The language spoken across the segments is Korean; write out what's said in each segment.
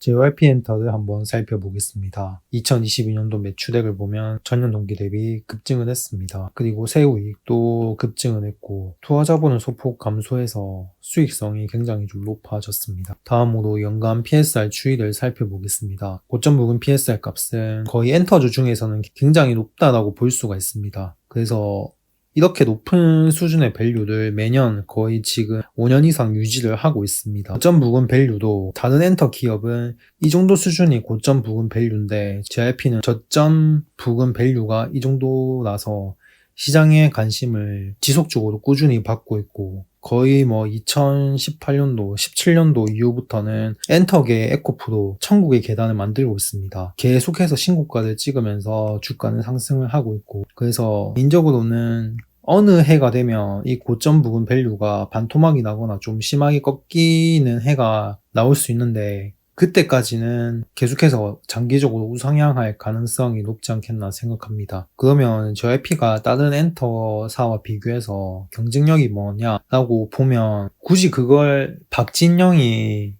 JYP 엔터를 한번 살펴보겠습니다. 2022년도 매출액을 보면 전년 동기 대비 급증을 했습니다. 그리고 세후이익도 급증을 했고 투자자본은 소폭 감소해서 수익성이 굉장히 좀 높아졌습니다. 다음으로 연간 PSR 추이를 살펴보겠습니다. 고점 부근 PSR 값은 거의 엔터주 중에서는 굉장히 높다라고 볼 수가 있습니다. 그래서 이렇게 높은 수준의 밸류를 매년 거의 지금 5년 이상 유지를 하고 있습니다. 고점 부근 밸류도 다른 엔터 기업은 이 정도 수준이 고점 부근 밸류인데 JYP는 저점 부근 밸류가 이 정도라서 시장의 관심을 지속적으로 꾸준히 받고 있고 거의 2018년도, 17년도 이후부터는 엔터계의 에코프로 천국의 계단을 만들고 있습니다. 계속해서 신고가를 찍으면서 주가는 상승을 하고 있고 그래서 개인적으로는 어느 해가 되면 이 고점 부근 밸류가 반토막이 나거나 좀 심하게 꺾이는 해가 나올 수 있는데 그때까지는 계속해서 장기적으로 우상향할 가능성이 높지 않겠나 생각합니다. 그러면 JYP가 다른 엔터사와 비교해서 경쟁력이 뭐냐라고 보면 굳이 그걸 박진영이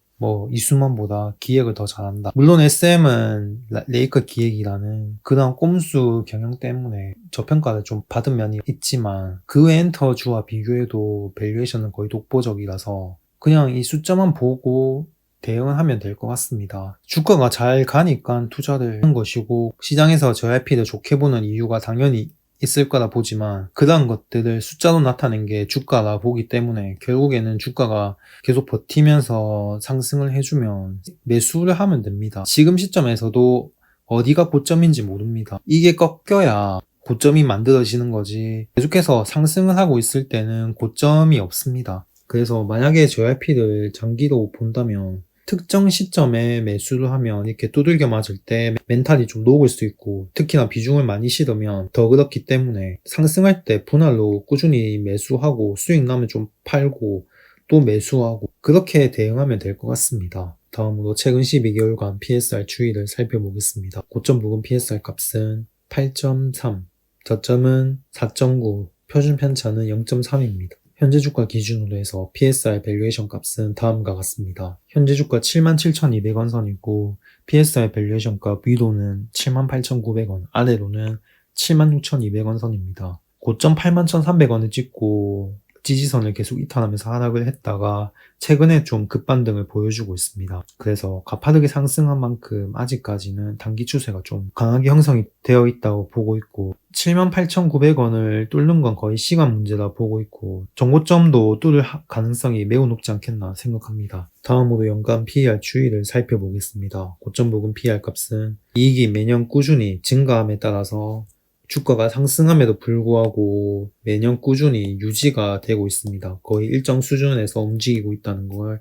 이수만보다 기획을 더 잘한다. 물론 SM은 레이커 기획이라는 그런 꼼수 경영 때문에 저평가를 좀 받은 면이 있지만 그 엔터주와 비교해도 밸류에이션은 거의 독보적이라서 그냥 이 숫자만 보고 대응을 하면 될 것 같습니다. 주가가 잘 가니까 투자를 하는 것이고 시장에서 JYP를 좋게 보는 이유가 당연히 있을 거라 보지만 그런 것들을 숫자로 나타낸 게 주가라 보기 때문에 결국에는 주가가 계속 버티면서 상승을 해주면 매수를 하면 됩니다. 지금 시점에서도 어디가 고점인지 모릅니다. 이게 꺾여야 고점이 만들어지는 거지 계속해서 상승을 하고 있을 때는 고점이 없습니다. 그래서 만약에 JYP를 장기로 본다면 특정 시점에 매수를 하면 이렇게 두들겨 맞을 때 멘탈이 좀 녹을 수 있고 특히나 비중을 많이 실으면 더 그렇기 때문에 상승할 때 분할로 꾸준히 매수하고 수익 나면 좀 팔고 또 매수하고 그렇게 대응하면 될 것 같습니다. 다음으로 최근 12개월간 PSR 추이를 살펴보겠습니다. 고점 부근 PSR 값은 8.3, 저점은 4.9, 표준 편차는 0.3입니다. 현재 주가 기준으로 해서 PSR 밸류에이션 값은 다음과 같습니다. 현재 주가 77,200원 선이고 PSR 밸류에이션 값 위로는 78,900원, 아래로는 76,200원 선입니다. 고점 81,300원을 찍고 지지선을 계속 이탈하면서 하락을 했다가 최근에 좀 급반등을 보여주고 있습니다. 그래서 가파르게 상승한 만큼 아직까지는 단기 추세가 좀 강하게 형성이 되어 있다고 보고 있고 78,900원을 뚫는 건 거의 시간 문제다 보고 있고 정고점도 뚫을 가능성이 매우 높지 않겠나 생각합니다. 다음으로 연간 PER 추이를 살펴보겠습니다. 고점 부근 PER 값은 이익이 매년 꾸준히 증가함에 따라서 주가가 상승함에도 불구하고 매년 꾸준히 유지가 되고 있습니다. 거의 일정 수준에서 움직이고 있다는 걸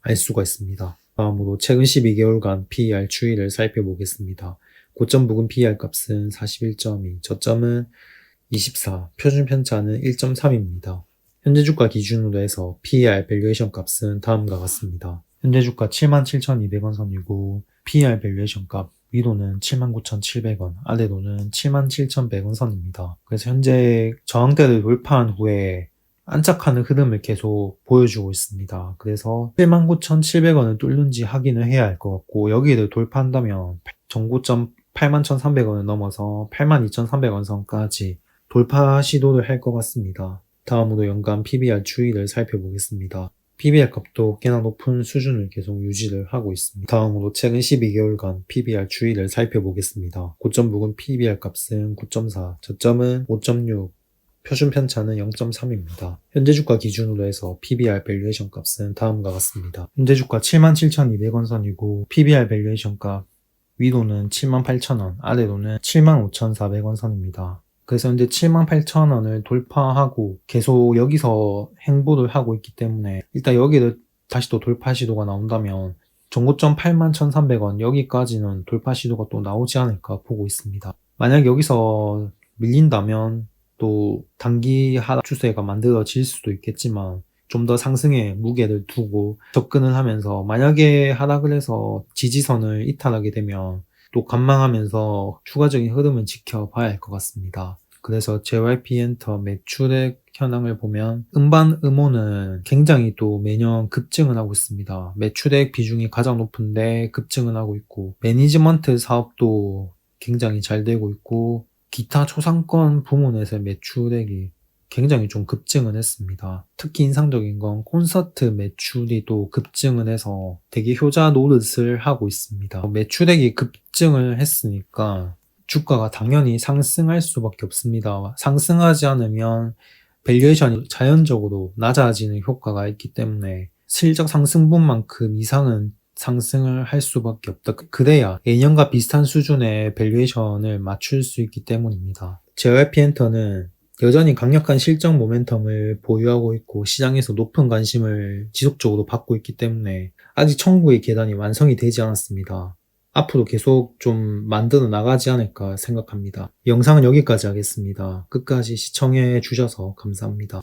알 수가 있습니다. 다음으로 최근 12개월간 PER 추이를 살펴보겠습니다. 고점 부근 PER 값은 41.2, 저점은 24, 표준 편차는 1.3입니다. 현재 주가 기준으로 해서 PER 밸류에이션 값은 다음과 같습니다. 현재 주가 77,200원 선이고 PER 밸류에이션 값 위로는 79,700원, 아래로는 77,100원 선입니다. 그래서 현재 저항대를 돌파한 후에 안착하는 흐름을 계속 보여주고 있습니다. 그래서 79,700원을 뚫는지 확인을 해야 할 것 같고 여기를 돌파한다면 정고점 81,300원을 넘어서 82,300원 선까지 돌파 시도를 할 것 같습니다. 다음으로 연간 PBR 추이를 살펴보겠습니다. PBR 값도 꽤나 높은 수준을 계속 유지를 하고 있습니다. 다음으로 최근 12개월간 PBR 추이를 살펴보겠습니다. 고점 부근 PBR 값은 9.4, 저점은 5.6, 표준 편차는 0.3입니다. 현재 주가 기준으로 해서 PBR 밸류에이션 값은 다음과 같습니다. 현재 주가 77,200원 선이고 PBR 밸류에이션 값 위로는 78,000원, 아래로는 75,400원 선입니다. 그래서 현재 78,000원을 돌파하고 계속 여기서 행보를 하고 있기 때문에 일단 여기를 다시 또 돌파 시도가 나온다면 정고점 81,300원 여기까지는 돌파 시도가 또 나오지 않을까 보고 있습니다. 만약 여기서 밀린다면 또 단기 하락 추세가 만들어질 수도 있겠지만 좀 더 상승에 무게를 두고 접근을 하면서 만약에 하락을 해서 지지선을 이탈하게 되면 또 관망하면서 추가적인 흐름을 지켜봐야 할 것 같습니다. 그래서 JYP 엔터 매출액 현황을 보면 음반 음원은 굉장히 또 매년 급증을 하고 있습니다. 매출액 비중이 가장 높은데 급증을 하고 있고, 매니지먼트 사업도 굉장히 잘 되고 있고, 기타 초상권 부문에서의 매출액이 굉장히 좀 급증을 했습니다. 특히 인상적인 건 콘서트 매출이 또 급증을 해서 되게 효자 노릇을 하고 있습니다. 매출액이 급증을 했으니까 주가가 당연히 상승할 수밖에 없습니다. 상승하지 않으면 밸류에이션이 자연적으로 낮아지는 효과가 있기 때문에 실적 상승분만큼 이상은 상승을 할 수밖에 없다. 그래야 예년과 비슷한 수준의 밸류에이션을 맞출 수 있기 때문입니다. JYP 엔터는 여전히 강력한 실적 모멘텀을 보유하고 있고 시장에서 높은 관심을 지속적으로 받고 있기 때문에 아직 천국의 계단이 완성이 되지 않았습니다. 앞으로 계속 좀 만들어 나가지 않을까 생각합니다. 영상은 여기까지 하겠습니다. 끝까지 시청해 주셔서 감사합니다.